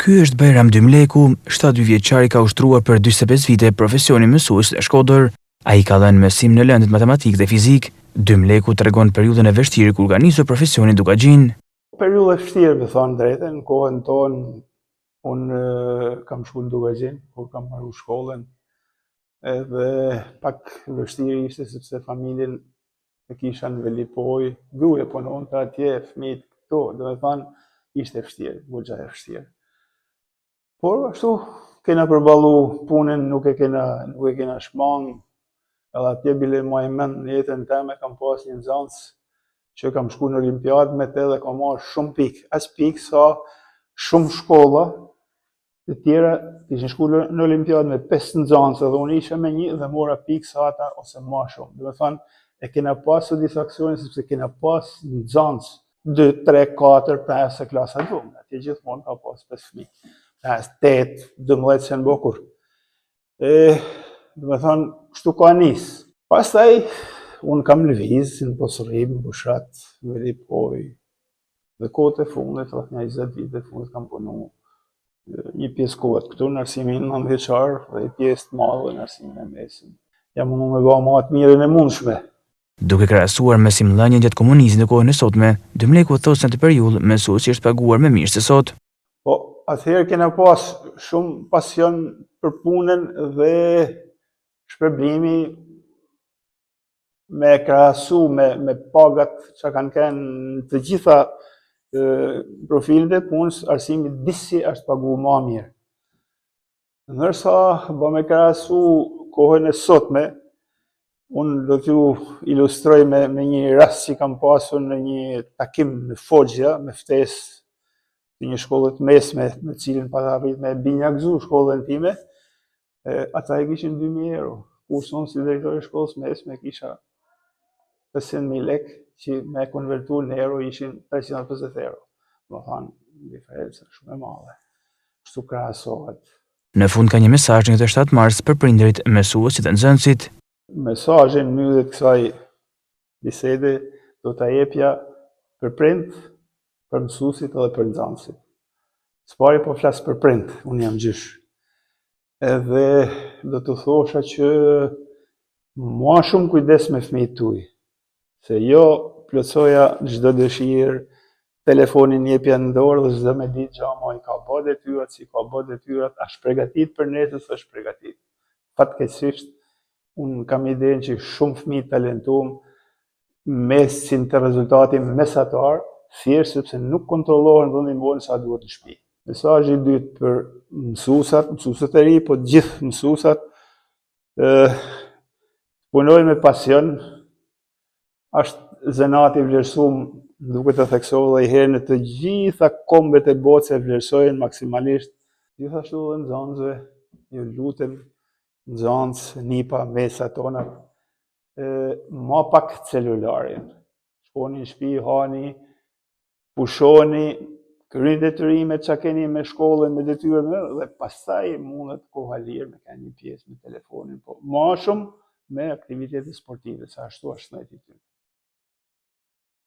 Ky është Bajram Dymleku, 72 vjeçar i ka ushtruar për 45 vite profesionin mësues në Shkodër. Ai ka dhënë mësim në lëndët matematik dhe fizik. Dymleku tregon periudhën e vështirë kur ka nisur profesionin Dukagjin. Periudhë e vështirë, me thënë drejtën, në kohën tonë, unë kam shku në Dukagjin, kur kam marrë shkollën, edhe pak vështirë ishte sepse familjen e kisha në Velipoj, gruaja punonte atje, fëmijët këto, do me thënë, ishte vështirë, goxha e vështirë. Por ashtu kena përballu punën, nuk e kena shmang, edhe atje bile ma i mend në jetën time kam pas një nxënës që kam shku në Olimpiadë me te dhe kam marrë shumë pikë, as pikë sa shumë shkolla të tjera kishin shku në Olimpiadë me 5 nxënës edhe unë isha me një dhe mora pikë sa ata ose ma shumë. Do me thënë, e kena pas satisfaksionin sepse kena pas nxënës 2, 3, 4, 5 e klasa dhomë. Atje gjithmonë ka pas 5 fëmijë. 8, 12 që në bokur. Do me thonë, kështu ka nisë. Pastaj, unë kam lëviz në Posërim, Bushat, Velipoj, dhe kohët e fundit, rreth 20 vite fundit kam punu një pjesë kohët këtu në arsimin 9 vjeçar dhe një pjesë të madhe në arsimin e mesin. Jam mundu me ba ma të mirën e mundshme. Duke krahasuar me simëllënien gjatë komunizmit në kohën e sotme, Dymleku thosë në atë periudhë mësuesi është paguar më mirë se sot. Po, atëherë kena pas shumë pasion për punën dhe shpërblimi me krahasu me pagat që kanë kënë të gjitha profilet e punës, arsimi disi është pagu ma mirë. Ndërsa, ba me krahasu kohën e sotme, unë do t'ju ilustroj me një rast që kam pasur në një takim në Foggia, me ftesë të një shkollët mesme, me cilën pa të arrit me binjakzu shkollën time, ata e kishin 2.000 euro. Kurse unë si drejtori i shkollës mesme kisha 500.000 lek, që me konvertu në euro ishin 350 euro. Do thanë, diferencë shumë e madhe. Kështu krahasohet. Në fund ka një mesazh nga 7 mars për prindërit, mësuesit dhe nxënësit. Mesazhin mbyllet kësaj bisede do ta jepja për prind, për mësuesit edhe për nxënësit. S'pari po flas për prind, unë jam gjysh. Edhe do të thosha që ma shumë kujdes me fëmijët tuaj, se jo plotsoja çdo dëshirë, telefonin jepja në dorë dhe çdo me ditë gjama i ka bë detyrat, si ka bë detyrat, a shpregatit për nesër, s'është shpregatit. Fatkeqësisht, unë kam idenë që shumë fëmijë talentuar mesin të rezultatin mesatar, thjesht sepse nuk kontrollohen vendimorën sa duhet në shtëpi. Mesazhi i dytë për mësuesat e ri, po të gjithë mësuesat, punojnë me pasion, është zanati i vlerësuar, duke të theksova dhe i herë në të gjitha kombet e botës e vlerësojnë maksimalisht. Gjithashtu dhe nxënësve, ju lutem, nxënës, nipa, mesa tona, ma pak celularin. Shkoni në shtëpi, hani, pushoni, kryeni detyrimet që keni me shkollën, me detyrat, dhe pastaj mundet koha lirë me kanë një pjesë me telefonin, po ma shumë me aktivitete sportive, sa ashtu është në